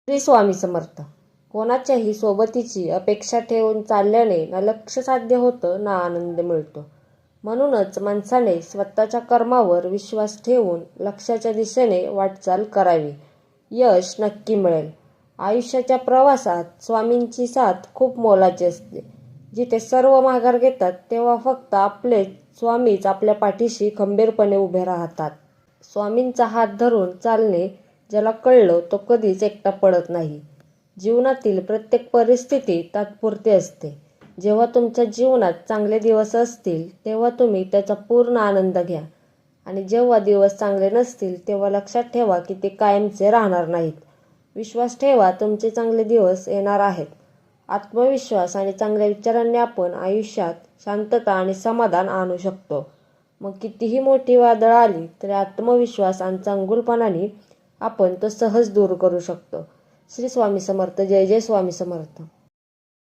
श्री स्वामी समर्थ. कोणाच्याही सोबतीची अपेक्षा ठेवून चालल्याने ना लक्ष्य साध्य होतं ना आनंद मिळतो. म्हणूनच माणसाने स्वतःच्या कर्मावर विश्वास ठेवून लक्ष्याच्या दिशेने वाटचाल करावी. यश नक्की मिळेल. आयुष्याच्या प्रवासात स्वामींची साथ खूप मोलाची असते. जिथे सर्व माघार घेतात तेव्हा फक्त आपलेच स्वामीच आपल्या पाठीशी खंबीरपणे उभे राहतात. स्वामींचा हात धरून चालणे ज्याला कळलं तो कधीच एकटा पडत नाही. जीवनातील प्रत्येक परिस्थिती तात्पुरती असते. जेव्हा तुमच्या जीवनात चांगले दिवस असतील तेव्हा तुम्ही त्याचा पूर्ण आनंद घ्या आणि जेव्हा दिवस चांगले नसतील तेव्हा लक्षात ठेवा की ते कायमचे राहणार नाहीत. विश्वास ठेवा, तुमचे चांगले दिवस येणार आहेत. आत्मविश्वास आणि चांगल्या विचारांनी आपण आयुष्यात शांतता आणि समाधान आणू शकतो. मग कितीही मोठी वादळ आली तरी आत्मविश्वास आणि चांगुलपणाने आपण तो सहज दूर करू शकतो. श्री स्वामी समर्थ. जय जय स्वामी समर्थ.